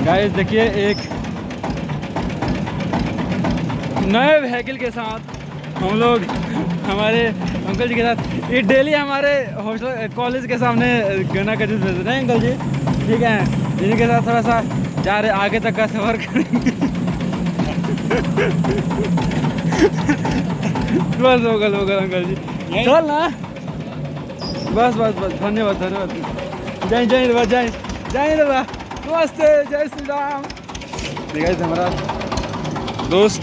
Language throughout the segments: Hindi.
गाइस देखिए एक नए व्हीकल के साथ हम लोग हमारे अंकल जी के साथ ये डेली हमारे हॉस्टल कॉलेज के सामने गन्ना का जूस बेचते हैं अंकल जी, ठीक है। इनके साथ थोड़ा सा जा रहे आगे तक का सफ़र करेंगे। बस होगा अंकल जी, चल ना। बस धन्यवाद जय जय जय जय दादा, नमस्ते, जय श्री राम। ठीक है हमारा दोस्त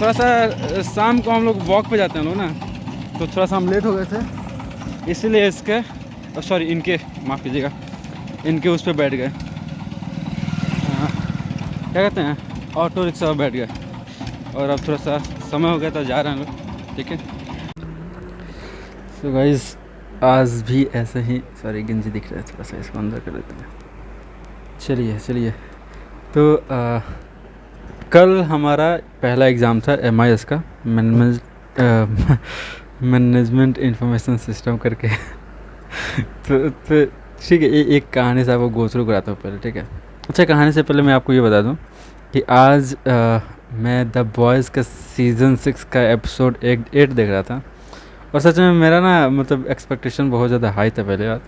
थोड़ा सा शाम को हम लोग वॉक पे जाते हैं लोग ना, तो थोड़ा सा हम लेट हो गए थे, इसीलिए इसके सॉरी इनके माफ़ कीजिएगा, इनके उस पर बैठ गए, क्या कहते हैं, ऑटो रिक्शा पर बैठ गए। और अब थोड़ा सा समय हो गया तो जा रहे हैं लोग, ठीक है। तो गाइस आज भी ऐसे ही, सॉरी गंजी दिख रहा है, थोड़ा सा इसको अंदर कर देते हैं। चलिए तो कल हमारा पहला एग्ज़ाम था MIS का, मैनेजमेंट इंफॉर्मेशन सिस्टम करके। तो ठीक है, एक कहानी से आपको गो थ्रू कराता हूँ पहले, ठीक है। अच्छा, कहानी से पहले मैं आपको ये बता दूँ कि आज मैं द बॉयज़ का सीज़न 6 का एपिसोड 8 देख रहा था, और सच में मेरा ना मतलब एक्सपेक्टेशन बहुत ज़्यादा हाई था। पहले बात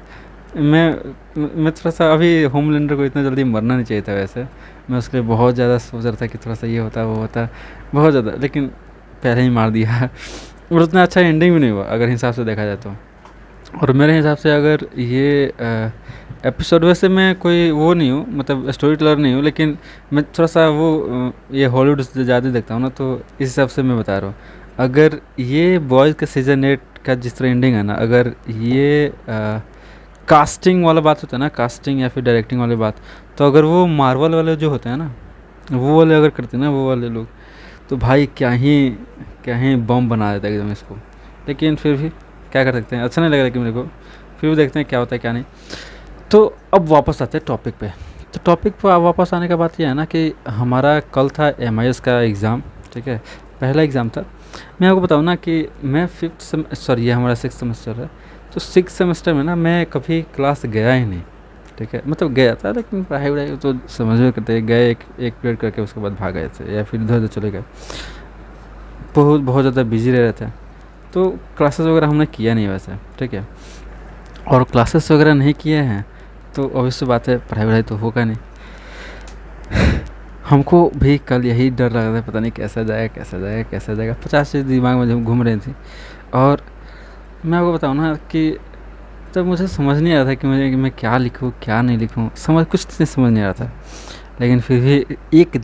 मैं थोड़ा सा अभी होमलैंडर को इतना जल्दी मरना नहीं चाहिए था, वैसे मैं उसके लिए बहुत ज़्यादा सोच रहा था कि थोड़ा सा ये होता वो होता बहुत ज़्यादा, लेकिन पहले ही मार दिया। और उतना अच्छा एंडिंग भी नहीं हुआ अगर हिसाब से देखा जाए तो। और मेरे हिसाब से अगर ये एपिसोड, वैसे मैं कोई वो नहीं हूँ, मतलब स्टोरी टेलर नहीं हूँ, लेकिन मैं थोड़ा सा वो ये हॉलीवुड से ज़्यादा देखता हूँ ना, तो इस हिसाब से मैं बता रहा हूँ। अगर ये बॉयज़ का सीज़न 8 का जिस तरह एंडिंग है ना, अगर ये कास्टिंग वाला बात होता है ना, कास्टिंग या फिर डायरेक्टिंग वाली बात, तो अगर वो मार्वल वाले जो होते हैं ना, वो वाले अगर करते हैं ना, वो वाले लोग, तो भाई क्या ही बम बना देता है एकदम इसको। लेकिन फिर भी क्या कर सकते हैं, अच्छा नहीं लग रहा कि मेरे को, फिर भी देखते हैं क्या होता है क्या नहीं। तो अब वापस आते हैं टॉपिक पे। तो टॉपिक पर वापस आने का बात यह है ना कि हमारा कल था MIS का एग्ज़ाम, ठीक है, पहला एग्ज़ाम था। मैं आपको बताऊँ ना कि मैं ये हमारा 6th सेमेस्टर है, तो 6th सेमेस्टर में ना मैं कभी क्लास गया ही नहीं, ठीक है। मतलब गया था लेकिन पढ़ाई वढ़ाई तो समझ में करते गए, एक पीरियड करके उसके बाद भाग गए थे या फिर इधर चले गए, बहुत ज़्यादा बिजी रह रहे थे। तो क्लासेस वगैरह हमने किया नहीं वैसे, ठीक है। और क्लासेस वगैरह नहीं किए हैं तो ऑब्वियस बात है पढ़ाई वढ़ाई तो होगा नहीं। हमको भी कल यही डर लग रहा था, पता नहीं कैसा जाएगा, 50 चीज़ दिमाग में घूम रही थी। और मैं आपको बताऊँ ना कि तब मुझे समझ नहीं आ रहा था कि मैं क्या लिखूँ क्या नहीं लिखूँ, कुछ नहीं समझ नहीं आ रहा था। लेकिन फिर भी एक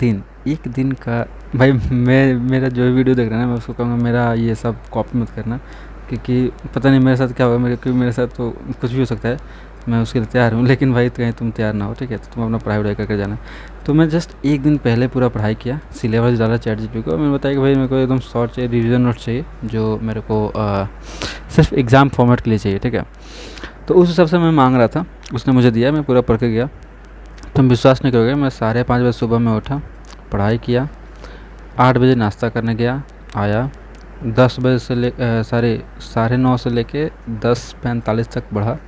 दिन का भाई, मेरा जो वीडियो देख रहा है ना, मैं उसको कहूँगा मेरा ये सब कॉपी मत करना, क्योंकि पता नहीं मेरे साथ क्या होगा, मेरे साथ तो कुछ भी हो सकता है। मैं उसके लिए तैयार हूँ, लेकिन भाई कहीं तुम तैयार ना हो, ठीक है, तो तुम अपना पढ़ाई वढ़ाई करके जाना। तो मैं जस्ट एक दिन पहले पूरा पढ़ाई किया, सिलेबस डाला ChatGPT को, मैंने बताया कि भाई मेरे को एकदम शॉर्ट चाहिए, रिविजन नोट चाहिए, जो मेरे को सिर्फ एग्ज़ाम फॉर्मेट के लिए चाहिए, ठीक है। तो उस हिसाब से मैं मांग रहा था, उसने मुझे दिया, मैं पूरा पढ़ के गया। तुम विश्वास नहीं करोगे, मैं 5:30 बजे सुबह में उठा, पढ़ाई किया, 8 बजे नाश्ता करने गया, आया 10 बजे से 9:30 से लेके 10:45 तक बढ़ा,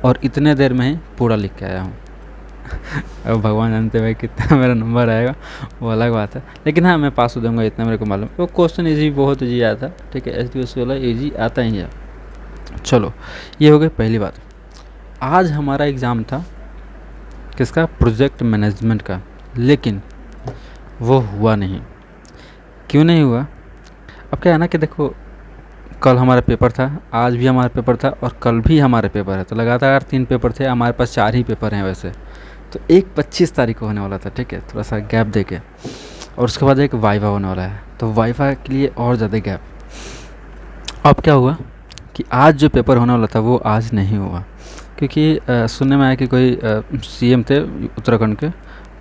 और इतने देर में ही पूरा लिख के आया हूँ। अब भगवान जानते भाई कितना मेरा नंबर आएगा, वो अलग बात है, लेकिन हाँ मैं पास हो दूँगा इतना मेरे को मालूम। वो क्वेश्चन ईजी, बहुत ईजी आया था, ठीक है, SPSC वाला ईजी आता ही है। चलो ये हो गई पहली बात। आज हमारा एग्ज़ाम था किसका, प्रोजेक्ट मैनेजमेंट का, लेकिन वो हुआ नहीं। क्यों नहीं हुआ? अब क्या है ना कि देखो, कल हमारा पेपर था, आज भी हमारा पेपर था, और कल भी हमारे पेपर है, तो लगातार 3 पेपर थे, हमारे पास 4 ही पेपर हैं वैसे। तो एक 25 तारीख को होने वाला था, ठीक है, थोड़ा सा गैप दे के, और उसके बाद एक वाइवा होने वाला है, तो वाइवा के लिए और ज़्यादा गैप। अब क्या हुआ कि आज जो पेपर होने वाला था वो आज नहीं हुआ, क्योंकि सुनने में आया कि कोई CM थे उत्तराखंड के,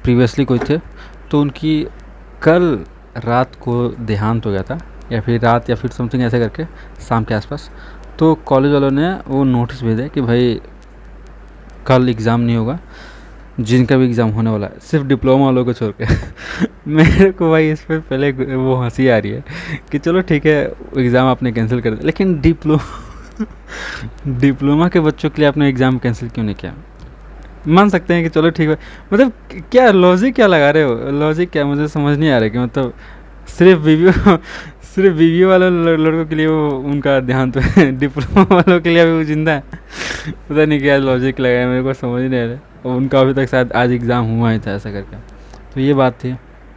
प्रीवियसली कोई थे, तो उनकी कल रात को देहांत हो गया था, या फिर रात या फिर समथिंग ऐसे करके शाम के आसपास। तो कॉलेज वालों ने वो नोटिस भेजा कि भाई कल एग्ज़ाम नहीं होगा, जिनका भी एग्ज़ाम होने वाला है, सिर्फ डिप्लोमा वालों को छोड़ के। मेरे को भाई इस पर पहले वो हंसी आ रही है कि चलो ठीक है एग्ज़ाम आपने कैंसिल कर दिया, लेकिन डिप्लोमा के बच्चों के लिए आपने एग्ज़ाम कैंसिल क्यों नहीं किया? मान सकते हैं कि चलो ठीक है, मतलब क्या लॉजिक क्या लगा रहे हो, लॉजिक क्या, मुझे समझ नहीं आ रहा है कि मतलब सिर्फ वीडियो सिर्फ वीडियो वाले लड़कों के लिए वो उनका ध्यान तो है, डिप्लोमा वालों के लिए अभी वो जिंदा है। पता नहीं क्या लॉजिक लगाया, मेरे को समझ नहीं आ रहा। और उनका अभी तक शायद आज एग्ज़ाम हुआ ही था ऐसा करके। तो ये बात थी,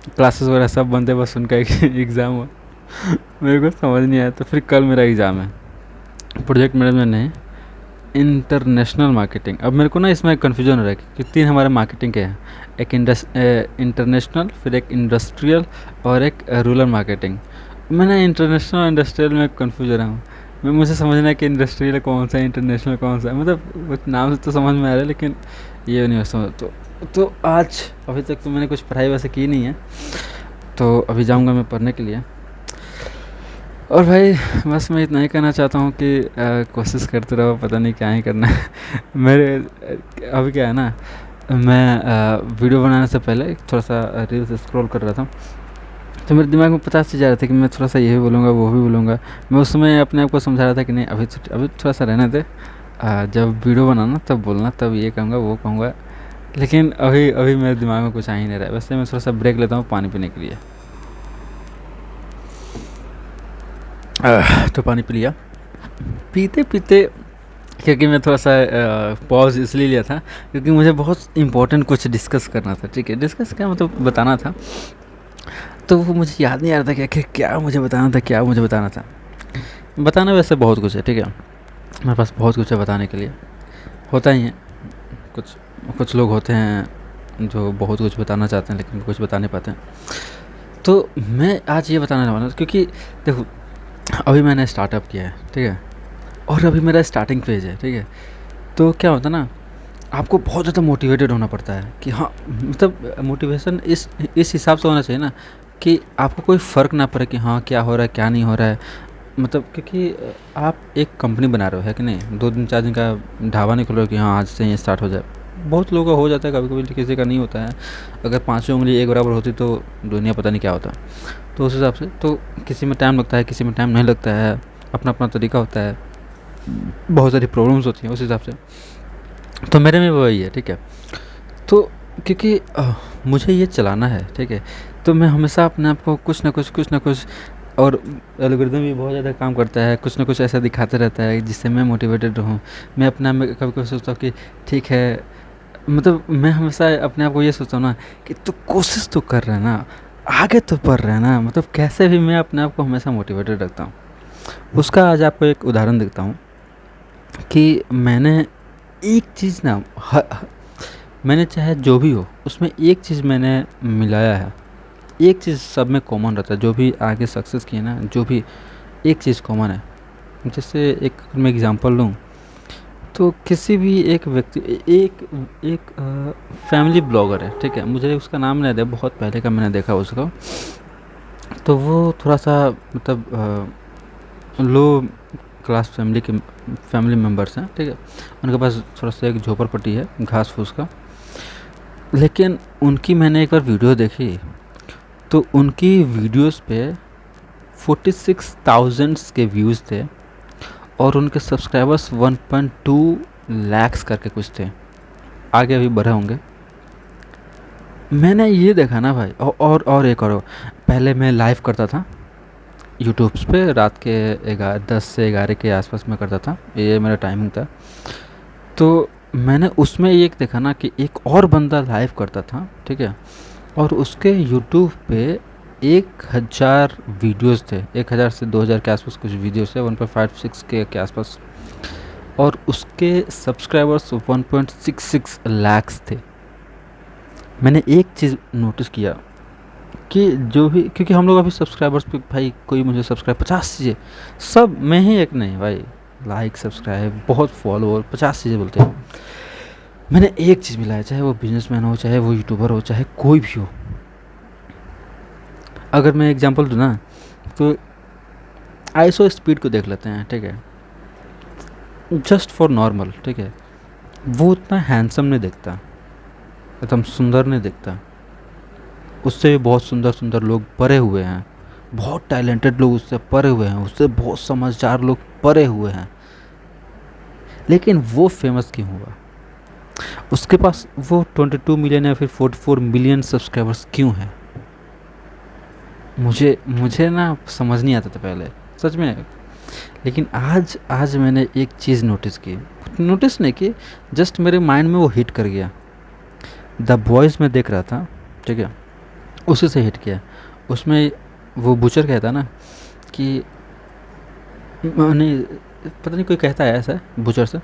क्लासेस वगैरह सब बंद है, बस उनका एक एग्ज़ाम हुआ। मेरे को समझ नहीं आया। तो फिर कल मेरा एग्ज़ाम है, प्रोजेक्ट मैनेजमेंट नहीं, इंटरनेशनल मार्केटिंग। अब मेरे को ना इसमें कन्फ्यूजन हो रहा है कि 3 हमारे मार्केटिंग के हैं, एक इंटरनेशनल, फिर एक इंडस्ट्रियल और एक रूरल मार्केटिंग। मैं ना इंटरनेशनल इंडस्ट्रियल में कन्फ्यूज हो रहा हूँ। मैं मुझे समझना है कि इंडस्ट्रियल कौन सा है, इंटरनेशनल कौन सा है, मतलब नाम से तो समझ में आ रहा है लेकिन ये नहीं समझ। तो आज अभी तक तो मैंने कुछ पढ़ाई वैसे की नहीं है, तो अभी जाऊँगा मैं पढ़ने के लिए। और भाई बस मैं इतना ही कहना चाहता हूँ कि कोशिश करते रहो, पता नहीं क्या ही करना है। मेरे अभी क्या है ना, मैं वीडियो बनाने से पहले थोड़ा सा रील्स स्क्रॉल कर रहा था, तो मेरे दिमाग में 50 चीज़ आ रहे थे कि मैं थोड़ा सा ये भी बोलूँगा वो भी बोलूँगा। मैं उस समय अपने आप को समझा रहा था कि नहीं अभी थोड़ा सा रहने दे, जब वीडियो बनाना तब बोलना, तब ये कहूँगा वो कहूँगा। लेकिन अभी अभी मेरे दिमाग में कुछ आ ही नहीं रहा है। वैसे मैं थोड़ा सा ब्रेक लेता हूँ पानी पीने के लिए। तो पानी पी लिया, पीते पीते, क्योंकि मैं थोड़ा सा पॉज इसलिए लिया था क्योंकि मुझे बहुत इंपॉर्टेंट कुछ डिस्कस करना था। ठीक है, डिस्कस क्या मतलब बताना था, तो वो मुझे याद नहीं आ रहा था कि आखिर क्या मुझे बताना था। बताना वैसे बहुत कुछ है, ठीक है, मेरे पास बहुत कुछ है बताने के लिए, होता ही है। कुछ कुछ लोग होते हैं जो बहुत कुछ बताना चाहते हैं लेकिन कुछ बता नहीं पाते हैं। तो मैं आज ये बताने वाला हूँ क्योंकि देखो अभी मैंने स्टार्टअप किया है, ठीक है, और अभी मेरा स्टार्टिंग फेज है, ठीक है। तो क्या होता है ना, आपको बहुत ज़्यादा मोटिवेटेड होना पड़ता है कि हाँ, मतलब मोटिवेशन इस हिसाब से होना चाहिए ना कि आपको कोई फ़र्क ना पड़े कि हाँ क्या हो रहा है क्या नहीं हो रहा है। मतलब क्योंकि आप एक कंपनी बना रहे हो, है कि नहीं, 2 दिन 4 दिन का ढाबा नहीं खोल रहे हो कि हाँ आज से ही स्टार्ट हो जाए। बहुत लोगों का हो जाता है, कभी कभी किसी का नहीं होता है। अगर 5 उंगली एक बराबर होती तो दुनिया पता नहीं क्या होता। तो उस हिसाब से तो किसी में टाइम लगता है, किसी में टाइम नहीं लगता है, अपना अपना तरीका होता है, बहुत सारी प्रॉब्लम्स होती हैं उस हिसाब से। तो मेरे में वही है, ठीक है। तो क्योंकि मुझे ये चलाना है, ठीक है, तो मैं हमेशा अपने आप को कुछ ना कुछ, और एल्गोरिदम भी बहुत ज़्यादा काम करता है, कुछ ना कुछ ऐसा दिखाते रहता है जिससे मैं मोटिवेटेड रहूँ। मैं अपने आप में कभी कभी सोचता हूँ कि ठीक है, मतलब मैं हमेशा अपने आप को ये सोचता हूँ ना कि तू कोशिश तो कर रहा है ना, आगे तो बढ़ रहा है ना, मतलब कैसे भी मैं अपने आप को हमेशा मोटिवेटेड रखता हूँ। उसका आज आपको एक उदाहरण देता हूँ कि मैंने एक चीज़ ना मैंने चाहे जो भी हो उसमें एक चीज़ मैंने मिलाया है। एक चीज़ सब में कॉमन रहता है, जो भी आगे सक्सेस किए ना, जो भी एक चीज़ कॉमन है। जैसे एक मैं एग्जांपल लूँ तो किसी भी एक व्यक्ति एक एक फैमिली ब्लॉगर है, ठीक है, मुझे उसका नाम नहीं याद है, बहुत पहले का मैंने देखा उसको। तो वो थोड़ा सा मतलब लो क्लास फैमिली मेम्बर्स हैं, ठीक है, उनके पास थोड़ा सा एक झोपड़पट्टी है, घास फूस का। लेकिन उनकी मैंने एक बार वीडियो देखी, तो उनकी वीडियोस पे 46,000 के व्यूज़ थे और उनके सब्सक्राइबर्स 1.2 लाख करके कुछ थे, आगे अभी बढ़े होंगे। मैंने ये देखा ना भाई, और एक और पहले मैं लाइव करता था यूट्यूब पे, रात के 10 से 11 के आसपास में करता था, ये मेरा टाइमिंग था। तो मैंने उसमें एक देखा ना कि एक और बंदा लाइव करता था, ठीक है, और उसके यूट्यूब पे 1,000 वीडियोस थे, 1,000 से 2,000 के आसपास कुछ वीडियोस है, 1.56 के आसपास, और उसके सब्सक्राइबर्स 1.66 लाख थे। मैंने एक चीज़ नोटिस किया कि जो भी, क्योंकि हम लोग अभी सब्सक्राइबर्स पे भाई कोई मुझे सब्सक्राइब 50 चीज़ें, सब मैं ही एक नहीं भाई, लाइक सब्सक्राइब बहुत फॉलोअर 50 चीज़ें बोलते हैं। मैंने एक चीज़ मिला है, चाहे वो बिजनेसमैन हो, चाहे वो यूट्यूबर हो, चाहे कोई भी हो। अगर मैं एग्जांपल दूँ ना तो आईएसओ स्पीड को देख लेते हैं, ठीक है, जस्ट फॉर नॉर्मल, ठीक है, वो उतना हैंडसम नहीं दिखता, एकदम सुंदर नहीं दिखता, उससे भी बहुत सुंदर सुंदर लोग परे हुए हैं, बहुत टैलेंटेड लोग उससे परे हुए हैं, उससे बहुत समझदार लोग परे हुए हैं, लेकिन वो फेमस क्यों हुआ? उसके पास वो 22 मिलियन या फिर 44 मिलियन सब्सक्राइबर्स क्यों हैं? मुझे मुझे ना समझ नहीं आता था पहले, सच में। लेकिन आज आज मैंने एक चीज़ नोटिस की, नोटिस नहीं की, जस्ट मेरे माइंड में वो हिट कर गया। द बॉयज़ में देख रहा था, ठीक है, उसी से हिट किया। उसमें वो बुचर कहता ना कि नहीं, पता नहीं कोई कहता है ऐसा बुचर से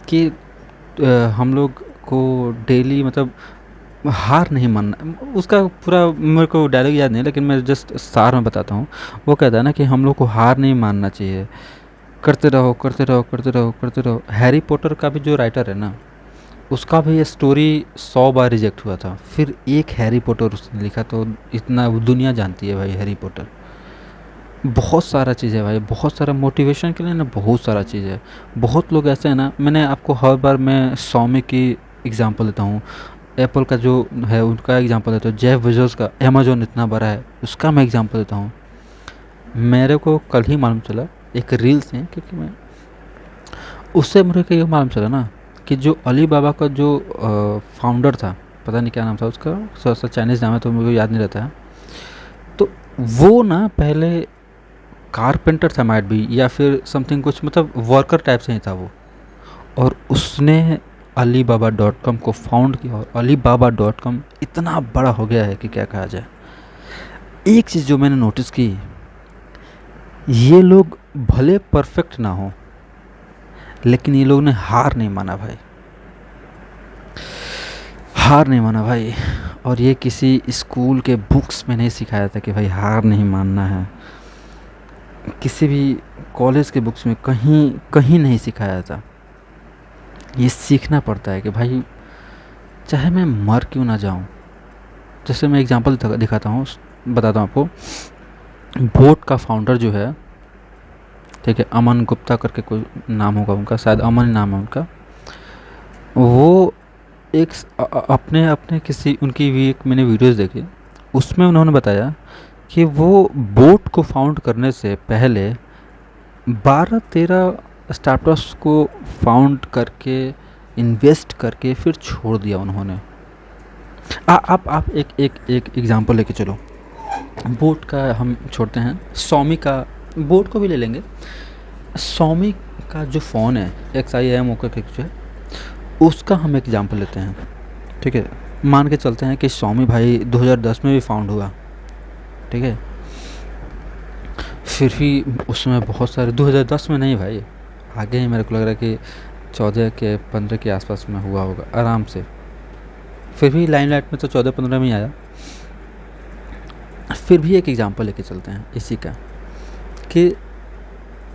कि हम लोग को डेली मतलब हार नहीं मानना। उसका पूरा मेरे को डायलॉग याद नहीं, लेकिन मैं जस्ट सार में बताता हूँ। वो कहता है ना कि हम लोग को हार नहीं मानना चाहिए, करते रहो करते रहो करते रहो करते रहो। हैरी पॉटर का भी जो राइटर है ना, उसका भी ये स्टोरी 100 बार रिजेक्ट हुआ था, फिर एक हैरी पॉटर उसने लिखा, तो इतना दुनिया जानती है भाई हैरी पॉटर। बहुत सारा चीज़ है भाई, बहुत सारा मोटिवेशन के लिए ना, बहुत सारा चीज़ है। बहुत लोग ऐसे हैं ना, मैंने आपको हर बार मैं स्वामी की एग्जांपल देता हूँ, एप्पल का जो है उनका एग्जांपल देता हूँ, जेफ बेजोस का, अमेजोन इतना बड़ा है उसका मैं एग्जांपल देता हूँ। मेरे को कल ही मालूम चला एक रील से, क्योंकि मैं उससे मेरे को ये मालूम चला ना कि जो अली बाबा का जो फाउंडर था, पता नहीं क्या नाम था उसका, थोड़ा सा चाइनीज़ नाम है तो मुझे याद नहीं रहता है, तो वो ना पहले कारपेंटर था माइट भी, या फिर समथिंग कुछ, मतलब वर्कर टाइप से ही था वो। और उसने अली बाबा डॉट कॉम को फाउंड किया, और अली बाबा डॉट कॉम इतना बड़ा हो गया है कि क्या कहा जाए। एक चीज़ जो मैंने नोटिस की, ये लोग भले परफेक्ट ना हो, लेकिन ये लोग ने हार नहीं माना भाई, हार नहीं माना भाई। और ये किसी स्कूल के बुक्स में नहीं सिखाया था कि भाई हार नहीं मानना है, किसी भी कॉलेज के बुक्स में कहीं कहीं नहीं सिखाया था। ये सीखना पड़ता है कि भाई चाहे मैं मर क्यों ना जाऊं। जैसे मैं एग्जांपल दिखाता हूँ, बताता हूँ आपको। बोट का फाउंडर जो है, ठीक है, अमन गुप्ता करके कोई नाम होगा उनका, शायद अमन नाम है उनका। वो एक अपने अपने किसी उनकी भी एक मैंने वीडियोस देखी, उसमें उन्होंने बताया कि वो बोट को फाउंड करने से पहले 12-13 स्टार्टअप्स को फाउंड करके, इन्वेस्ट करके फिर छोड़ दिया उन्होंने। आप एक एक एक एग्जांपल लेके चलो। बोट का हम छोड़ते हैं, स्वामी का, बोट को भी ले लेंगे। स्वामी का जो फ़ोन है XIM ओके जो है, उसका हम एग्जांपल लेते हैं, ठीक है। मान के चलते हैं कि स्वामी भाई 2010 में भी फाउंड हुआ, ठीक है। फिर भी उसमें बहुत सारे, 2010 में नहीं भाई, आगे ही मेरे को लग रहा है कि 14 के 15 के आसपास में हुआ होगा आराम से। फिर भी लाइमलाइट में तो 14-15 में ही आया। फिर भी एक एग्जांपल लेके चलते हैं इसी का, कि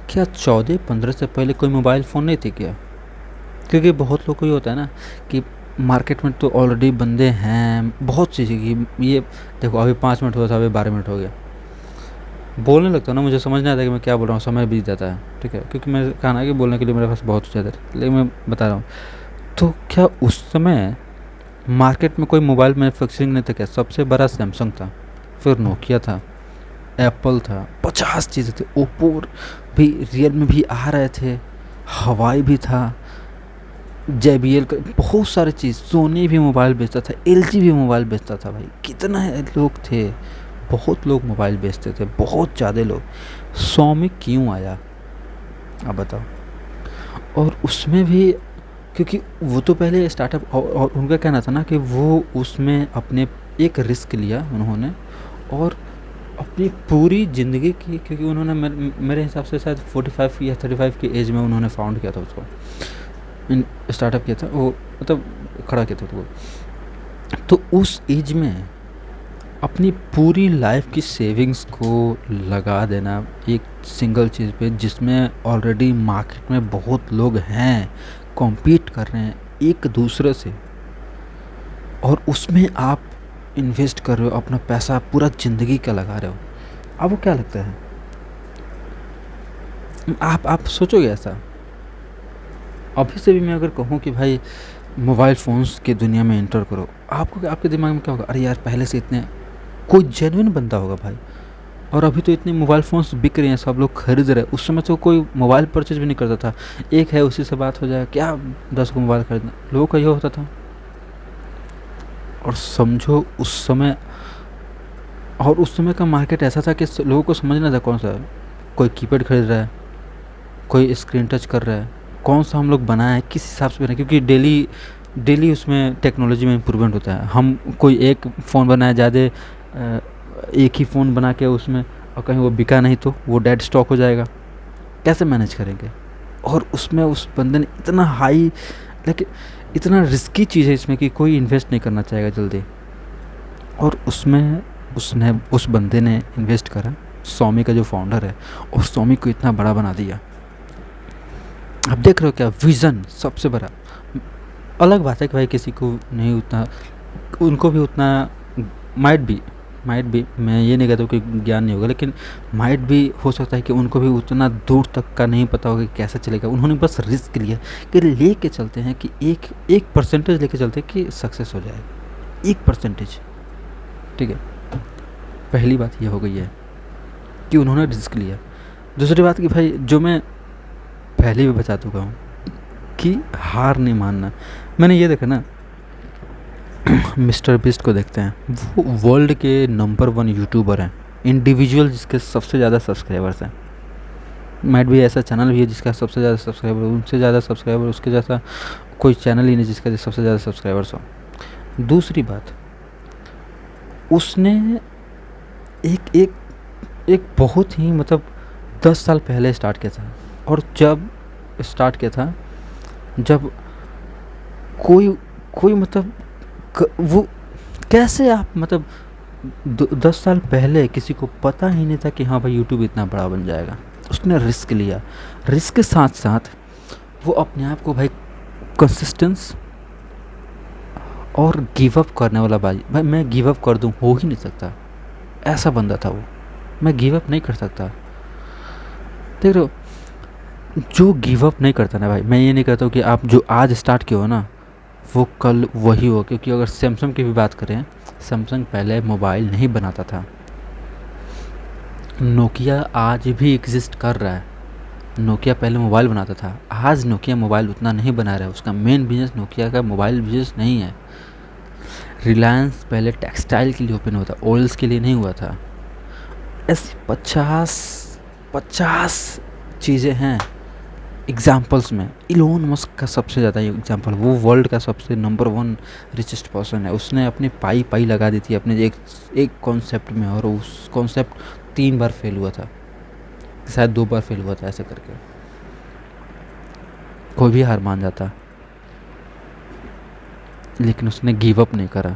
क्या 14-15 से पहले कोई मोबाइल फ़ोन नहीं थी क्या? क्योंकि बहुत लोग को ये होता है ना कि मार्केट में तो ऑलरेडी बंदे हैं, बहुत चीज़ें की, ये देखो अभी 5 मिनट हुआ था, अभी 12 मिनट हो गया, बोलने लगता हूँ ना, मुझे समझ नहीं आता कि मैं क्या बोल रहा हूँ, समय बीत जाता है, ठीक है, क्योंकि मैं कहा ना कि बोलने के लिए मेरे पास बहुत ज़्यादा है, लेकिन मैं बता रहा हूँ। तो क्या उस समय मार्केट में कोई मोबाइल मैन्युफैक्चरिंग नहीं था क्या? सबसे बड़ा सैमसंग था, फिर नोकिया था, एप्पल था, 50 चीज़ें थे, ओप्पो भी, रियलमी भी आ रहे थे, हवाई भी था, JBL का बहुत सारे चीज़, सोनी भी मोबाइल बेचता था, LG भी मोबाइल बेचता था भाई, कितना लोग थे, बहुत लोग मोबाइल बेचते थे, बहुत ज़्यादा लोग। स्वामी क्यों आया आप बताओ? और उसमें भी क्योंकि वो तो पहले स्टार्टअप, और उनका कहना था ना कि वो उसमें अपने एक रिस्क लिया उन्होंने, और अपनी पूरी ज़िंदगी की, क्योंकि उन्होंने मेरे हिसाब से शायद 45 या 35 की एज में उन्होंने फाउंड किया था उसको, स्टार्टअप किया था वो, मतलब खड़ा किया था वो। तो उस एज में अपनी पूरी लाइफ की सेविंग्स को लगा देना एक सिंगल चीज़ पे, जिसमें ऑलरेडी मार्केट में बहुत लोग हैं, कॉम्पीट कर रहे हैं एक दूसरे से, और उसमें आप इन्वेस्ट कर रहे हो अपना पैसा, पूरा ज़िंदगी का लगा रहे हो। आपको क्या लगता है? आप सोचोगे ऐसा? अभी से भी मैं अगर कहूँ कि भाई मोबाइल फ़ोन्स की दुनिया में एंटर करो, आपको आपके दिमाग में क्या होगा? अरे यार, पहले से इतने, कोई जेन्युइन बंदा होगा भाई, और अभी तो इतने मोबाइल फ़ोन्स बिक रहे हैं, सब लोग खरीद रहे हैं। उस समय तो कोई मोबाइल परचेज भी नहीं करता था, एक है उसी से बात हो जाए, क्या 10 को मोबाइल खरीदना, लोगों का ये होता था। और समझो उस समय का मार्केट ऐसा था कि लोगों को समझना था कौन सा है। कोई कीपैड खरीद रहा है, कोई स्क्रीन टच कर रहा है, कौन सा हम लोग बनाए हैं, किस हिसाब से बनाए, क्योंकि डेली डेली उसमें टेक्नोलॉजी में इम्प्रूवमेंट होता है। हम कोई एक फ़ोन बनाया ज़्यादा, एक ही फ़ोन बना के उसमें, और कहीं वो बिका नहीं तो वो डेड स्टॉक हो जाएगा, कैसे मैनेज करेंगे। और उसमें उस बंदे ने इतना हाई, लेकिन इतना रिस्की चीज़ है इसमें कि कोई इन्वेस्ट नहीं करना चाहेगा जल्दी। और उसमें उसने उस बंदे ने इन्वेस्ट करा, स्वामी का जो फाउंडर है, और स्वामी को इतना बड़ा बना दिया। अब देख रहे हो क्या विज़न सबसे बड़ा। अलग बात है कि भाई किसी को नहीं उतना, उनको भी उतना माइट भी मैं ये नहीं कहता हूँ कि ज्ञान नहीं होगा, लेकिन माइट भी हो सकता है कि उनको भी उतना दूर तक का नहीं पता होगा कि कैसे चलेगा। उन्होंने बस रिस्क लिया कि ले के चलते हैं कि एक परसेंटेज लेके चलते हैं कि सक्सेस हो जाएगा, 1%। ठीक है, पहली बात ये हो गई है कि उन्होंने रिस्क लिया। दूसरी बात कि भाई जो मैं पहले भी बता चुका हूँ कि हार नहीं मानना। मैंने ये देखा ना, मिस्टर बीस्ट को देखते हैं, वो वर्ल्ड के नंबर 1 यूट्यूबर हैं, इंडिविजुअल जिसके सबसे ज़्यादा सब्सक्राइबर्स हैं। माइट भी ऐसा चैनल भी है जिसका सबसे ज़्यादा सब्सक्राइबर, उनसे ज़्यादा सब्सक्राइबर उसके जैसा कोई चैनल ही नहीं जिसका सबसे ज़्यादा सब्सक्राइबर्स हो। दूसरी बात, उसने एक एक एक बहुत ही मतलब 10 साल पहले स्टार्ट किया था। और जब स्टार्ट किया था, जब कोई कोई मतलब वो कैसे आप मतलब 10 साल पहले किसी को पता ही नहीं था कि हाँ भाई यूट्यूब इतना बड़ा बन जाएगा। उसने रिस्क लिया, रिस्क के साथ साथ वो अपने आप को भाई कंसिस्टेंस और गिव अप करने वाला भाई मैं गिव अप कर दूँ, हो ही नहीं सकता, ऐसा बंदा था वो। मैं गिव अप नहीं कर सकता। देख रहे हो, जो गिव अप नहीं करता ना भाई, मैं ये नहीं कहता हूँ कि आप जो आज स्टार्ट किए हो ना वो कल वही हो। क्योंकि अगर सैमसंग की भी बात करें, सैमसंग पहले मोबाइल नहीं बनाता था। नोकिया आज भी एग्जिस्ट कर रहा है। नोकिया पहले मोबाइल बनाता था, आज नोकिया मोबाइल उतना नहीं बना रहा है। उसका मेन बिजनेस नोकिया का मोबाइल बिजनेस नहीं है। रिलायंस पहले टेक्सटाइल के लिए ओपन हुआ था, ऑयल्स के लिए नहीं हुआ था। ऐसी 50 चीज़ें हैं एग्जाम्पल्स में। इलोन मस्क का सबसे ज़्यादा एग्जाम्पल, वो वर्ल्ड का सबसे नंबर 1 रिचेस्ट पर्सन है। उसने अपनी पाई लगा दी थी अपने एक कॉन्सेप्ट में, और उस कॉन्सेप्ट 3 बार फेल हुआ था, शायद 2 बार फेल हुआ था। ऐसे करके कोई भी हार मान जाता, लेकिन उसने गिव अप नहीं करा।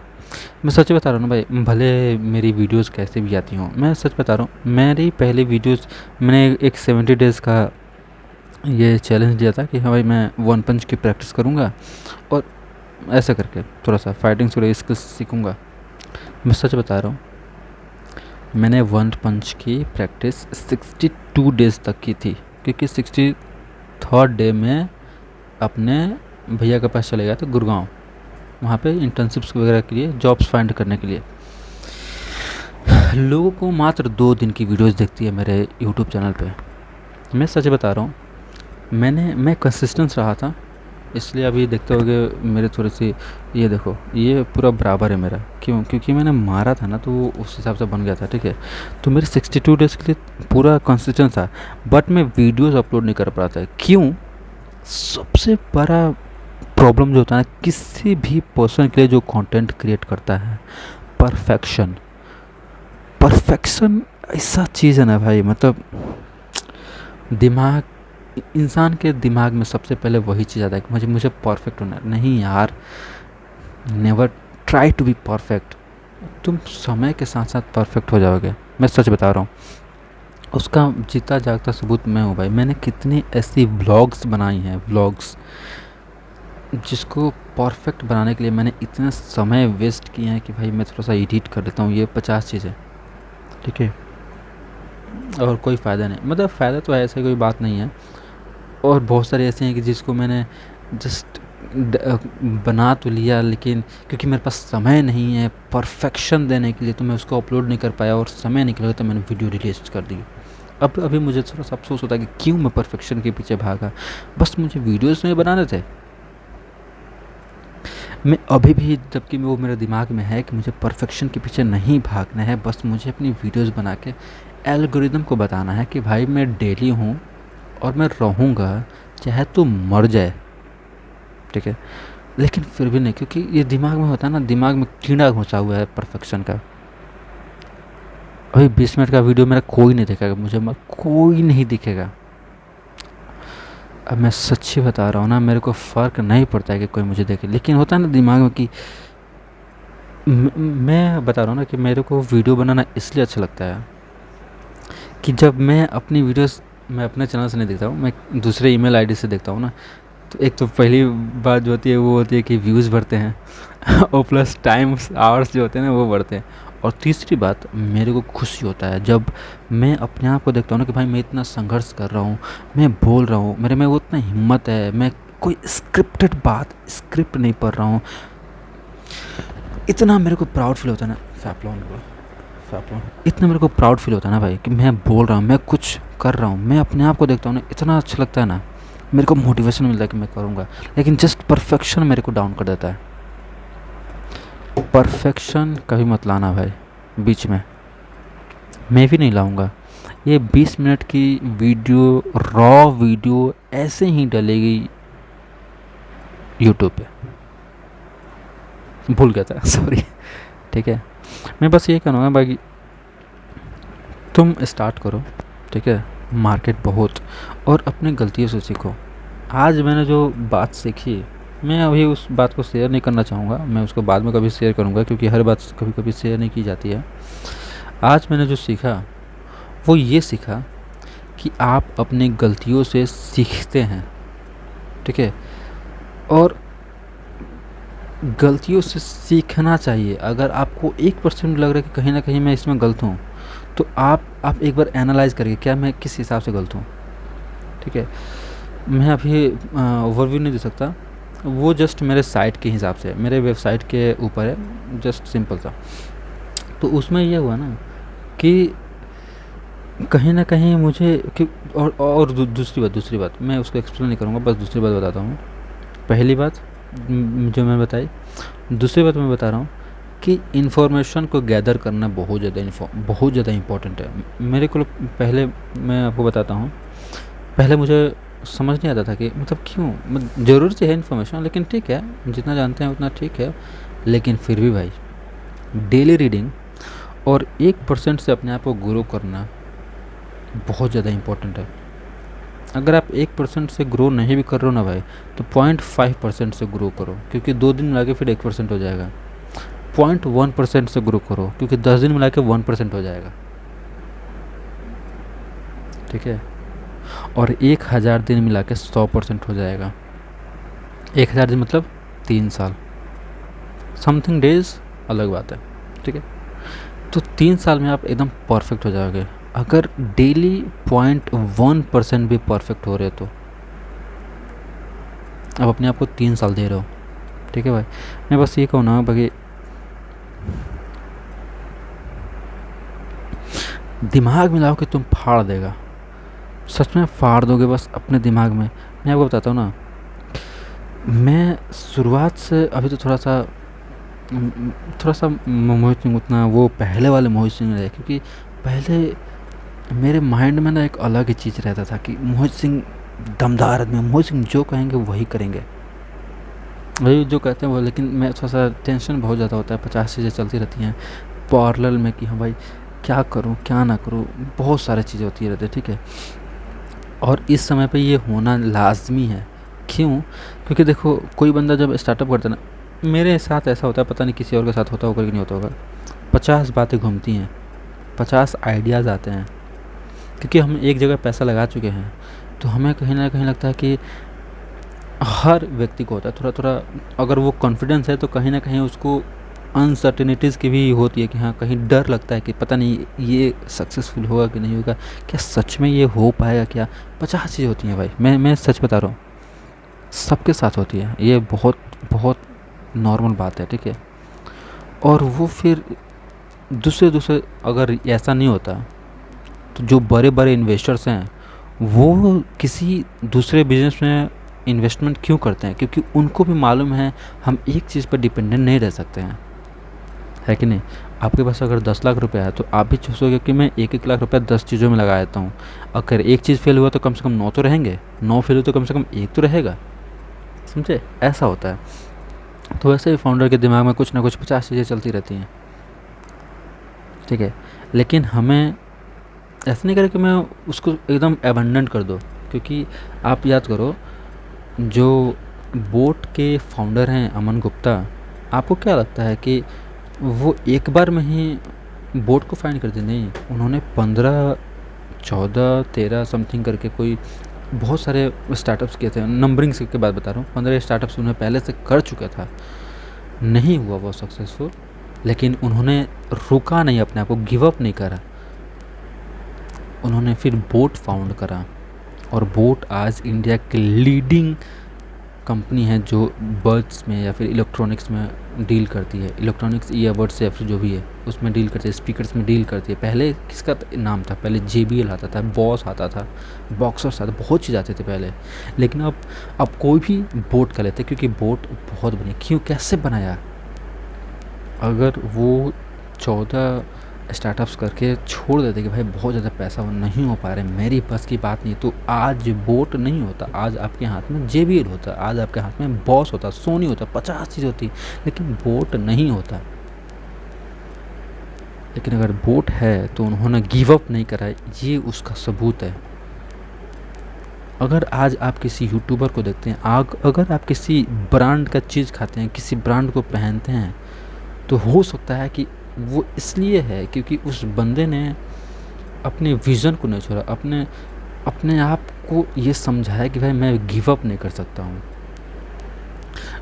मैं सच बता रहा हूँ ना भाई, भले मेरी वीडियोस कैसे भी आती हों, मैं सच बता रहा हूँ, मेरी पहली वीडियोस मैंने एक 70 डेज़ का ये चैलेंज दिया था कि हाँ भाई मैं 1 पंच की प्रैक्टिस करूँगा और ऐसा करके थोड़ा सा फाइटिंग थोड़ी स्किल्स सीखूँगा। मैं सच बता रहा हूँ, मैंने 1 पंच की प्रैक्टिस 62 डेज़ तक की थी, क्योंकि 63rd डे में अपने भैया के पास चले गया था गुड़गांव, वहाँ पे इंटर्नशिप्स वगैरह के लिए, जॉब्स फाइंड करने के लिए। लोगों को मात्र 2 दिन की वीडियोस दिखती है मेरे यूट्यूब चैनल पे। मैं सच बता रहा हूँ, मैं कंसिस्टेंस रहा था, इसलिए अभी देखते होगे मेरे थोड़ी सी, ये देखो ये पूरा बराबर है मेरा। क्यों? क्योंकि मैंने मारा था ना, तो वो उस हिसाब से बन गया था। ठीक है, तो मेरे 62 डेज़ के लिए पूरा कंसिस्टेंस था, बट मैं वीडियोस अपलोड नहीं कर पाता है। क्यों? सबसे बड़ा प्रॉब्लम जो होता है ना किसी भी पर्सन के लिए जो कंटेंट क्रिएट करता है, परफेक्शन ऐसा चीज़ है ना भाई, मतलब दिमाग, इंसान के दिमाग में सबसे पहले वही चीज़ आता है कि मुझे परफेक्ट होना है। नहीं यार, never try to be perfect. तुम समय के साथ साथ परफेक्ट हो जाओगे, मैं सच बता रहा हूँ। उसका जीता जागता सबूत मैं हूँ भाई। मैंने कितनी ऐसी व्लॉग्स बनाई हैं, व्लॉग्स जिसको परफेक्ट बनाने के लिए मैंने इतना समय वेस्ट किया है कि भाई मैं थोड़ा सा एडिट कर लेता हूँ ये 50 चीज़ें। ठीक है, और कोई फ़ायदा नहीं, मतलब फ़ायदा तो ऐसे कोई बात नहीं है। और बहुत सारे ऐसे हैं कि जिसको मैंने जस्ट बना तो लिया, लेकिन क्योंकि मेरे पास समय नहीं है परफेक्शन देने के लिए, तो मैं उसको अपलोड नहीं कर पाया, और समय निकल गया तो मैंने वीडियो रिलीज कर दी। अब अभी मुझे थोड़ा सा अफसोस होता है कि क्यों मैं परफेक्शन के पीछे भागा। बस मुझे वीडियोज़ में बनाने थे। मैं अभी भी, जबकि वो मेरे दिमाग में है कि मुझे परफेक्शन के पीछे नहीं भागना है, बस मुझे अपनी वीडियोस बना के एल्गोरिदम को बताना है कि भाई मैं डेली हूँ और मैं रहूँगा, चाहे तू मर जाए, ठीक है। लेकिन फिर भी नहीं, क्योंकि ये दिमाग में होता है ना, दिमाग में कीड़ा घुसा हुआ है परफेक्शन का। अभी 20 मिनट का वीडियो मेरा कोई नहीं देखेगा, मुझे कोई नहीं दिखेगा। अब मैं सच्ची बता रहा हूँ ना, मेरे को फ़र्क नहीं पड़ता है कि कोई मुझे देखे, लेकिन होता है ना दिमाग में कि मैं बता रहा हूँ ना कि मेरे को वीडियो बनाना इसलिए अच्छा लगता है कि जब मैं अपनी वीडियोस, मैं अपने चैनल से नहीं देखता हूँ, मैं दूसरे ईमेल आईडी से देखता हूँ ना, तो एक तो पहली बात जो होती है वो होती है कि व्यूज़ बढ़ते हैं और प्लस टाइम्स आवर्स जो होते हैं ना वो बढ़ते हैं। और तीसरी बात, मेरे को खुशी होता है जब मैं अपने आप को देखता हूँ ना कि भाई मैं इतना संघर्ष कर रहा हूँ, मैं बोल रहा हूँ, मेरे में वो इतना हिम्मत है, मैं कोई स्क्रिप्टेड बात, स्क्रिप्ट नहीं पढ़ रहा हूँ, इतना मेरे को प्राउड फील होता है ना। इतना मेरे को प्राउड फील होता है ना भाई कि मैं बोल रहा हूँ, मैं कुछ कर रहा हूँ, मैं अपने आप को देखता हूँ ना, इतना अच्छा लगता है ना, मेरे को मोटिवेशन मिलता है कि मैं करूँगा। लेकिन जस्ट परफेक्शन मेरे को डाउन कर देता है। परफेक्शन कभी मत लाना भाई बीच में, मैं भी नहीं लाऊंगा। ये 20 मिनट की वीडियो, रॉ वीडियो ऐसे ही डलेगी यूट्यूब पे। भूल गया था सॉरी, ठीक है। मैं बस ये कहूँगा भाई, तुम स्टार्ट करो, ठीक है, मार्केट बहुत, और अपनी गलतियों से सीखो। आज मैंने जो बात सीखी, मैं अभी उस बात को शेयर नहीं करना चाहूँगा, मैं उसको बाद में कभी शेयर करूँगा, क्योंकि हर बात कभी कभी शेयर नहीं की जाती है। आज मैंने जो सीखा वो ये सीखा कि आप अपनी गलतियों से सीखते हैं, ठीक है, और गलतियों से सीखना चाहिए। अगर आपको 1% लग रहा है कि कहीं ना कहीं मैं इसमें गलत हूँ, तो आप एक बार एनालाइज करिए क्या मैं किस हिसाब से गलत हूँ, ठीक है। मैं अभी ओवरव्यू नहीं दे सकता, वो जस्ट मेरे साइट के हिसाब से, मेरे वेबसाइट के ऊपर है, जस्ट सिंपल सा। तो उसमें ये हुआ ना कि कहीं ना कहीं मुझे कि, और दूसरी बात मैं उसको एक्सप्लेन नहीं करूँगा, बस दूसरी बात बताता हूँ। पहली बात जो मैं बताई, दूसरी बात मैं बता रहा हूँ कि इन्फॉर्मेशन को गैदर करना बहुत ज़्यादा इम्पोर्टेंट है। मेरे को पहले, मैं आपको बताता हूँ, पहले मुझे समझ नहीं आता था कि मतलब क्यों, ज़रूरत है इन्फॉर्मेशन, लेकिन ठीक है, जितना जानते हैं उतना ठीक है, लेकिन फिर भी भाई डेली रीडिंग और 1% से अपने आप को ग्रो करना बहुत ज़्यादा इम्पोर्टेंट है। अगर आप 1% से ग्रो नहीं भी कर रहे हो ना भाई, तो 0.5% से ग्रो करो, क्योंकि 2 दिन मिला के फिर 1% हो जाएगा। 0.1% से ग्रो करो, क्योंकि 10 दिन मिला के 1% हो जाएगा, ठीक है। और 1000 दिन मिला के 100% हो जाएगा। 1000 दिन मतलब 3 साल, समथिंग डेज अलग बात है, ठीक है। तो 3 साल में आप एकदम परफेक्ट हो जाओगे। अगर डेली 0.1% भी परफेक्ट हो रहे हो तो आप अपने आप को 3 साल दे रहे हो, ठीक है भाई। मैं बस ये कहूँ ना भाई, दिमाग मिलाओ कि तुम फाड़ देगा, सच में फाड़ दोगे बस अपने दिमाग में। मैं आपको बताता हूँ ना, मैं शुरुआत से अभी तो थोड़ा सा मोहित सिंह उतना वो पहले वाले मोहित सिंह नहीं रहे, क्योंकि पहले मेरे माइंड में ना एक अलग ही चीज़ रहता था कि मोहित सिंह दमदार आदमी, मोहित सिंह जो कहेंगे वही करेंगे, वही जो कहते हैं वो। लेकिन मैं थोड़ा सा टेंशन बहुत ज़्यादा होता है, 50 चीज़ें चलती रहती हैं पैरेलल में कि हाँ भाई क्या करूँ क्या ना करूँ, बहुत सारी चीज़ें होती रहती है, ठीक है। और इस समय पे ये होना लाजमी है। क्यों? क्योंकि देखो, कोई बंदा जब स्टार्टअप करता है ना, मेरे साथ ऐसा होता है, पता नहीं किसी और के साथ होता होगा कि नहीं होता होगा, 50 बातें घूमती हैं, 50 आइडियाज़ आते हैं, क्योंकि हम एक जगह पैसा लगा चुके हैं। तो हमें कहीं ना कहीं लगता है कि हर व्यक्ति को होता है थोड़ा थोड़ा, अगर वो कॉन्फिडेंस है तो कहीं ना कहीं उसको अनसर्टेनिटीज़ की भी होती है कि हाँ, कहीं डर लगता है कि पता नहीं ये सक्सेसफुल होगा कि नहीं होगा, क्या सच में ये हो पाएगा क्या। 50 चीज़ें होती हैं भाई, मैं सच बता रहा हूँ, सबके साथ होती है, ये बहुत बहुत नॉर्मल बात है, ठीक है। और वो फिर दूसरे अगर ऐसा नहीं होता तो जो बड़े बड़े इन्वेस्टर्स हैं वो किसी दूसरे बिजनेस में इन्वेस्टमेंट क्यों करते हैं? क्योंकि उनको भी मालूम है हम एक चीज़ पर डिपेंडेंट नहीं रह सकते हैं, है कि नहीं? आपके पास अगर 10 लाख रुपया है तो आप भी सोचोगे कि मैं 1-1 लाख रुपया 10 चीज़ों में लगा देता हूँ। अगर एक चीज़ फेल हुआ तो कम से कम 9 तो रहेंगे, 9 फेल हुए तो कम से कम 1 तो रहेगा। समझे? ऐसा होता है। तो वैसे ही फाउंडर के दिमाग में कुछ ना कुछ 50 चीज़ें चलती रहती हैं, ठीक है? लेकिन हमें ऐसा नहीं करें कि मैं उसको एकदम अबंडन कर दो, क्योंकि आप याद करो, जो बोट के फाउंडर हैं अमन गुप्ता, आपको क्या लगता है कि वो एक बार में ही बोट को फाइंड कर दिया? नहीं, उन्होंने 15, 14, 13 समथिंग करके कोई बहुत सारे स्टार्टअप्स किए थे। नंबरिंग से के बाद बता रहा हूँ, 15 स्टार्टअप्स उन्हें पहले से कर चुका था। नहीं हुआ वो सक्सेसफुल, लेकिन उन्होंने रुका नहीं, अपने आप को गिव अप नहीं करा। उन्होंने फिर बोट फाउंड करा, और बोट आज इंडिया की लीडिंग कंपनी है जो बर्ड्स में या फिर इलेक्ट्रॉनिक्स में डील करती है। इलेक्ट्रॉनिक्स ईयरबड्स या फिर जो भी है उसमें डील करती है, स्पीकर्स में डील करती है। पहले किसका नाम था? पहले JBL आता था, बॉस आता था, बॉक्सर्स आता था, बहुत चीज़ आते थे पहले। लेकिन अब कोई भी बोट का लेते, क्योंकि बोट बहुत बनी। क्यों? कैसे बनाया? अगर वो 14 स्टार्टअप्स करके छोड़ देते कि भाई बहुत ज़्यादा पैसा नहीं हो पा रहा है, मेरी बस की बात नहीं, तो आज बोट नहीं होता, आज आपके हाथ में JBL होता, आज आपके हाथ में बॉस होता, सोनी होता, 50 चीज़ होती, लेकिन बोट नहीं होता। लेकिन अगर बोट है तो उन्होंने गिव अप नहीं करा, ये उसका सबूत है। अगर आज आप किसी यूट्यूबर को देखते हैं, अगर आप किसी ब्रांड का चीज़ खाते हैं, किसी ब्रांड को पहनते हैं, तो हो सकता है कि वो इसलिए है क्योंकि उस बंदे ने अपने विज़न को नहीं छोड़ा, अपने आप को ये समझाया कि भाई मैं गिव अप नहीं कर सकता हूँ।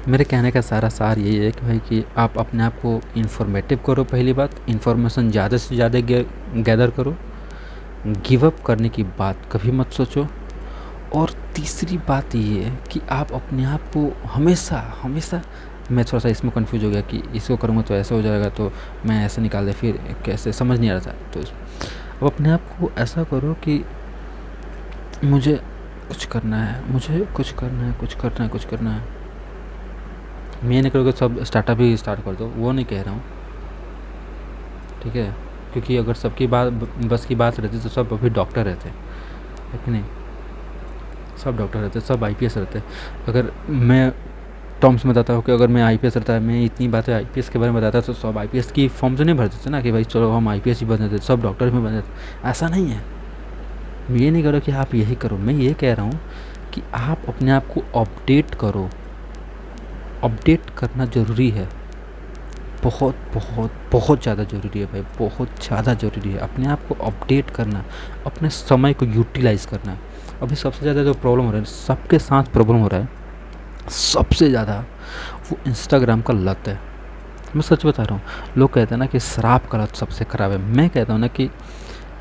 मेरे कहने का सारा सार यही है कि भाई कि आप अपने आप को इन्फॉर्मेटिव करो। पहली बात, इन्फॉर्मेशन ज़्यादा से ज़्यादा गैदर करो। गिव अप करने की बात कभी मत सोचो। और तीसरी बात ये है कि आप अपने आप को हमेशा मैं थोड़ा सा इसमें कंफ्यूज हो गया कि इसको करूँगा तो ऐसा हो जाएगा, तो मैं ऐसे निकाल दे, फिर कैसे, समझ नहीं आ रहा था। तो अब अपने आप को ऐसा करो कि मुझे कुछ करना है, मुझे कुछ करना है, कुछ करना है, कुछ करना है। मैं नहीं करोगे सब स्टार्टअप ही स्टार्ट कर दो, वो नहीं कह रहा हूँ, ठीक है? क्योंकि अगर सबकी बात बस की बात रहती तो सब अभी डॉक्टर रहते, है कि नहीं? सब डॉक्टर रहते, सब IPS रहते। अगर मैं टर्म्स में बताता हूँ कि अगर मैं IPS रहता है, मैं इतनी बातें IPS के बारे में बताता तो सब IPS की फॉर्म से नहीं भर देते ना कि भाई चलो हम IPS ही बन देते, सब डॉक्टर में बन देते। ऐसा नहीं है। मैं ये नहीं कह रहा कि आप यही करो, मैं ये कह रहा हूँ कि आप अपने आप को अपडेट करो। अपडेट करना ज़रूरी है, बहुत बहुत बहुत ज़्यादा ज़रूरी है भाई, बहुत ज़्यादा ज़रूरी है अपने आप को अपडेट करना, अपने समय को यूटिलाइज़ करना। अभी सबसे ज़्यादा जो प्रॉब्लम हो रहा है, सबके साथ प्रॉब्लम हो रहा है, सबसे ज़्यादा वो इंस्टाग्राम का लत है। मैं सच बता रहा हूँ। लोग कहते हैं ना कि शराब का लत सबसे ख़राब है, मैं कहता हूँ ना कि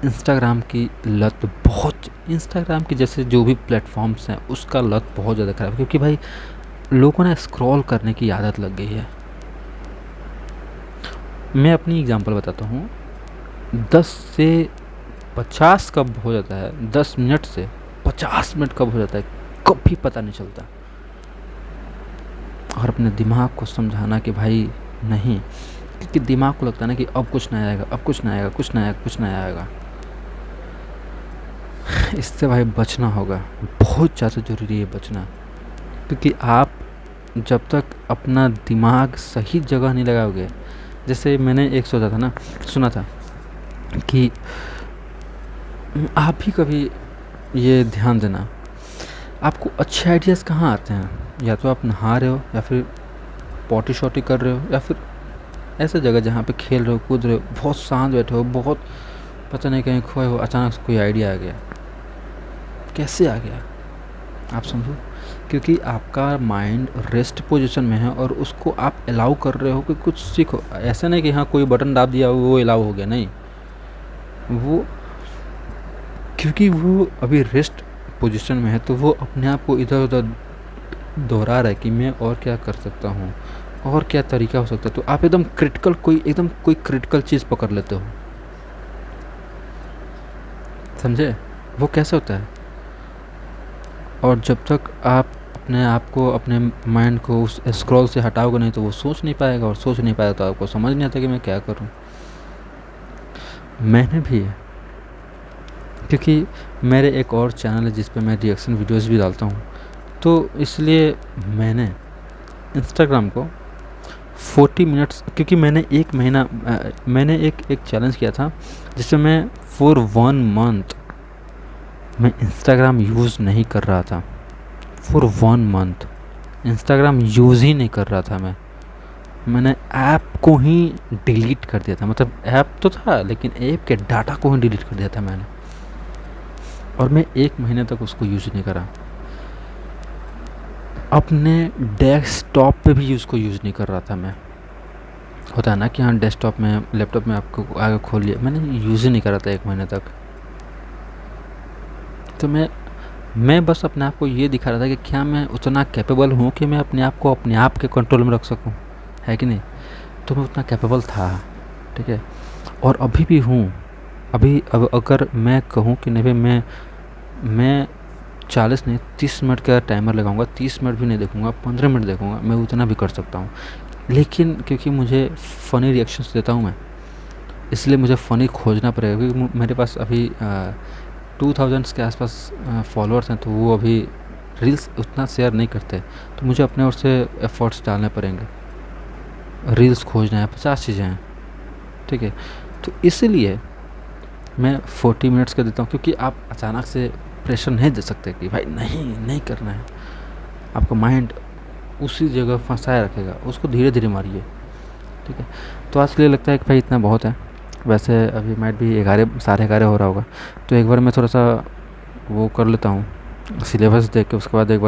इंस्टाग्राम की लत बहुत, इंस्टाग्राम की जैसे जो भी प्लेटफॉर्म्स हैं उसका लत बहुत ज़्यादा ख़राब है, क्योंकि भाई लोगों को ना स्क्रॉल करने की आदत लग गई है। मैं अपनी एग्जांपल बताता हूँ। 10 से 50 कब हो जाता है, 10 मिनट से 50 मिनट कब हो जाता है, कभी पता नहीं चलता। और अपने दिमाग को समझाना कि भाई नहीं, क्योंकि दिमाग को लगता है ना कि अब कुछ नया आएगा, अब कुछ नया आएगा, कुछ नया, कुछ नया आएगा। इससे भाई बचना होगा, बहुत ज़्यादा ज़रूरी है बचना। क्योंकि आप जब तक अपना दिमाग सही जगह नहीं लगाओगे, जैसे मैंने एक सोचा था ना, सुना था कि आप भी कभी ये ध्यान देना, आपको अच्छे आइडियाज़ कहाँ आते हैं? या तो आप नहा रहे हो, या फिर पॉटी शॉटी कर रहे हो, या फिर ऐसे जगह जहाँ पे खेल रहे हो, कूद रहे हो, बहुत शांत बैठे हो, बहुत पता नहीं कहीं खोए हो, अचानक से कोई आइडिया आ गया। कैसे आ गया आप समझो, क्योंकि आपका माइंड रेस्ट पोजीशन में है और उसको आप अलाउ कर रहे हो कि कुछ सीखो। ऐसा नहीं कि हाँ कोई बटन दाब दिया वो अलाउ हो गया, नहीं, वो क्योंकि वो अभी रेस्ट पोजीशन में है तो वो अपने आप को इधर उधर दोहरा रहा है कि मैं और क्या कर सकता हूँ, और क्या तरीका हो सकता है। तो आप एकदम कोई क्रिटिकल चीज़ पकड़ लेते हो, समझे? वो कैसे होता है? और जब तक आप अपने आप को, अपने माइंड को उस स्क्रॉल से हटाओगे नहीं तो वो सोच नहीं पाएगा, और सोच नहीं पाएगा तो आपको समझ नहीं आता कि मैं क्या करूँ। मैंने भी, क्योंकि मेरे एक और चैनल है जिस पे मैं रिएक्शन वीडियोस भी डालता हूँ, तो इसलिए मैंने इंस्टाग्राम को 40 मिनट्स, क्योंकि मैंने एक महीना मैंने एक चैलेंज किया था जिसमें मैं फॉर 1 मंथ मैं इंस्टाग्राम यूज़ नहीं कर रहा था। फॉर 1 मंथ इंस्टाग्राम यूज़ ही नहीं कर रहा था मैंने ऐप को ही डिलीट कर दिया था। मतलब ऐप तो था लेकिन ऐप के डाटा को ही डिलीट कर दिया था मैंने, और मैं 1 महीने तक उसको यूज़ नहीं करा। अपने डेस्कटॉप पे भी उसको यूज़ नहीं कर रहा था मैं। होता है ना कि हाँ डेस्कटॉप में, लैपटॉप में आपको आगे खोल लिया, मैंने यूज़ ही नहीं करा था 1 महीने तक। तो मैं बस अपने आप को ये दिखा रहा था कि क्या मैं उतना कैपेबल हूँ कि मैं अपने आप को अपने आप के कंट्रोल में रख सकूँ, है कि नहीं। तो मैं उतना कैपेबल था, ठीक है, और अभी भी हूँ। अब अगर मैं कहूँ कि नहीं भाई मैं 40 नहीं 30 मिनट का टाइमर लगाऊंगा, 30 मिनट भी नहीं देखूंगा, 15 मिनट देखूंगा, मैं उतना भी कर सकता हूँ। लेकिन क्योंकि मुझे फ़नी रिएक्शंस देता हूँ मैं, इसलिए मुझे फ़नी खोजना पड़ेगा, क्योंकि मेरे पास अभी 2000 के आसपास फॉलोअर्स हैं, तो वो अभी रील्स उतना शेयर नहीं करते, तो मुझे अपने ओर से एफर्ट्स डालने पड़ेंगे। रील्स खोजना है, 50 चीज़ें हैं, ठीक है। तो इसलिए मैं 40 मिनट्स का देता हूँ, क्योंकि आप अचानक से प्रेशर नहीं दे सकते कि भाई नहीं करना है। आपका माइंड उसी जगह फंसाए रखेगा, उसको धीरे धीरे मारिए, ठीक है। तो आज के लिए लगता है कि भाई इतना बहुत है। वैसे अभी माइट भी 11 साढ़े 11 हो रहा होगा, तो एक बार मैं थोड़ा सा वो कर लेता हूँ, सिलेबस देख के उसके बाद एक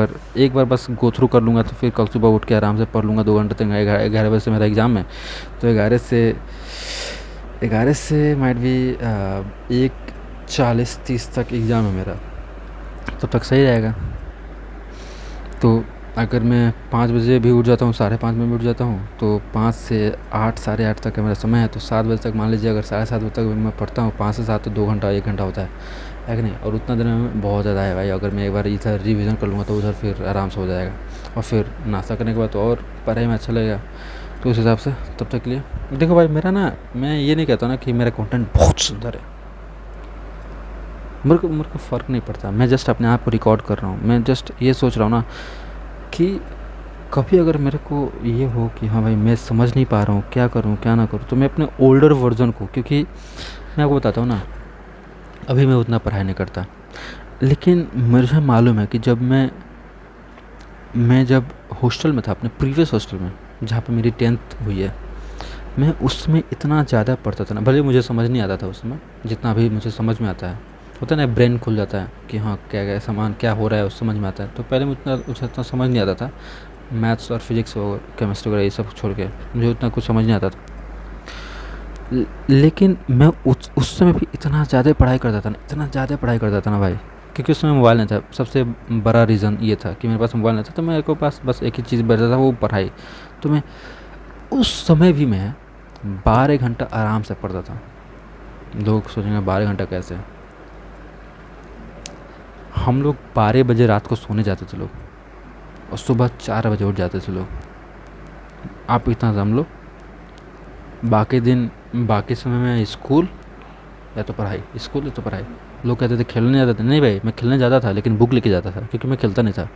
बार बस गो थ्रू कर लूँगा, तो फिर कल सुबह उठ के आराम से पढ़ लूँगा 2 घंटे तक। 11 बजे से मेरा एग्ज़ाम है, तो 11 से माइट भी 1:40-30 तक एग्ज़ाम है मेरा, तब तक सही रहेगा। तो अगर मैं 5 बजे भी उठ जाता हूँ, 5:30 में भी उठ जाता हूँ, तो 5 से 8, साढ़े 8 तक का मेरा समय है। तो 7 बजे तक मान लीजिए, अगर 7:30 बजे तक मैं पढ़ता हूँ, 5 से 7 तो 2 घंटा 1 घंटा होता है कि नहीं। और उतना दिन में बहुत ज़्यादा है भाई। अगर मैं एक बार इधर रिवीजन कर लूँगा तो उधर फिर आराम से हो जाएगा, और फिर नाश्ता करने के बाद तो और पढ़ाई में अच्छा लगेगा। तो उस हिसाब से तब तक के लिए देखो भाई, मेरा ना, मैं ये नहीं कहता ना कि मेरा कंटेंट बहुत सुंदर है। मेरे को फ़र्क नहीं पड़ता, मैं जस्ट अपने आप को रिकॉर्ड कर रहा हूँ। मैं जस्ट ये सोच रहा हूँ ना कि कभी अगर मेरे को ये हो कि हाँ भाई मैं समझ नहीं पा रहा हूँ, क्या करूँ क्या ना करूँ, तो मैं अपने ओल्डर वर्जन को, क्योंकि मैं आपको बताता हूँ ना, अभी मैं उतना पढ़ाई नहीं करता, लेकिन मुझे मालूम है कि जब हॉस्टल में था, अपने प्रीवियस हॉस्टल में जहाँ पे मेरी 10th हुई है, मैं उसमें इतना ज़्यादा पढ़ता था ना, भले मुझे समझ नहीं आता था उस समय जितना अभी मुझे समझ में आता है। होता है ना, ब्रेन खुल जाता है कि हाँ क्या क्या सामान क्या हो रहा है, उस समझ में आता है। तो पहले मुझे उतना समझ नहीं आता था, मैथ्स और फिजिक्स और केमिस्ट्री वगैरह ये सब छोड़ के मुझे उतना कुछ समझ नहीं आता था। लेकिन मैं उस समय भी इतना ज़्यादा पढ़ाई करता था ना भाई, क्योंकि उस समय मोबाइल नहीं था। सबसे बड़ा रीज़न ये था कि मेरे पास मोबाइल नहीं था, तो मेरे को पास बस एक ही चीज़ बचता था, वो पढ़ाई। तो मैं उस समय भी मैं 12 घंटा आराम से पढ़ता था। लोग सोचेंगे 12 घंटा कैसे, हम लोग 12 बजे रात को सोने जाते थे लोग, और सुबह 4 बजे उठ जाते थे लोग। आप इतना समझ लो, बाकी समय में स्कूल या तो पढ़ाई। लोग कहते थे खेलने जाते थे, नहीं भाई मैं खेलने जाता था, लेकिन बुक लेके जाता था, क्योंकि मैं खेलता नहीं था।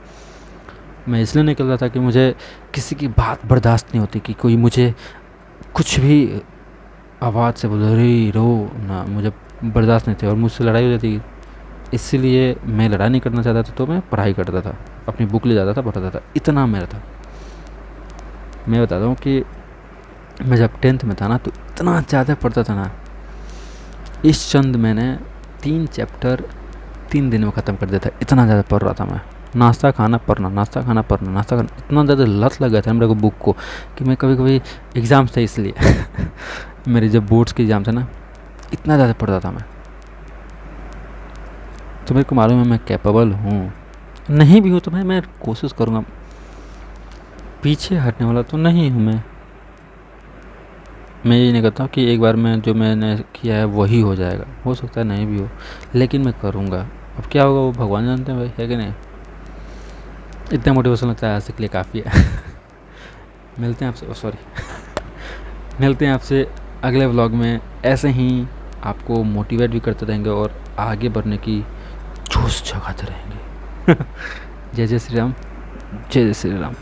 मैं इसलिए नहीं खेलता था कि मुझे किसी की बात बर्दाश्त नहीं होती, कि कोई मुझे कुछ भी आवाज़ से बोले रे रो ना, मुझे बर्दाश्त नहीं थे, और मुझसे लड़ाई हो जाती। इसीलिए मैं लड़ाई नहीं करना चाहता था, तो मैं पढ़ाई करता था, अपनी बुक ले जाता था, पढ़ता था। इतना मेरा था। मैं बताता हूँ कि मैं जब 10th में था ना, तो इतना ज़्यादा पढ़ता था ना, इस चंद मैंने 3 चैप्टर 3 दिन में ख़त्म कर दिया था। इतना ज़्यादा पढ़ रहा था मैं। नाश्ता खाना पढ़ना, इतना ज़्यादा लत लग गया था मेरे को बुक को, कि मैं कभी एग्ज़ाम्स थे इसलिए मेरे जब बोर्ड्स के एग्ज़ाम थे ना, इतना ज़्यादा पढ़ता था मैं। तो मेरे को मालूम है मैं कैपेबल हूँ। नहीं भी हूँ तो मैं कोशिश करूँगा, पीछे हटने वाला तो नहीं हूँ मैं ये नहीं कहता कि एक बार में जो मैंने किया है वही हो जाएगा, हो सकता है नहीं भी हो, लेकिन मैं करूँगा। अब क्या होगा वो भगवान जानते हैं भाई, है कि नहीं। इतना मोटिवेशन लगता है आज के लिए काफ़ी है। मिलते हैं आपसे, सॉरी, मिलते हैं आपसे अगले व्लॉग में। ऐसे ही आपको मोटिवेट भी करते रहेंगे और आगे बढ़ने की जोश जगाते रहेंगे। जय जय श्री राम, जय जय श्री राम।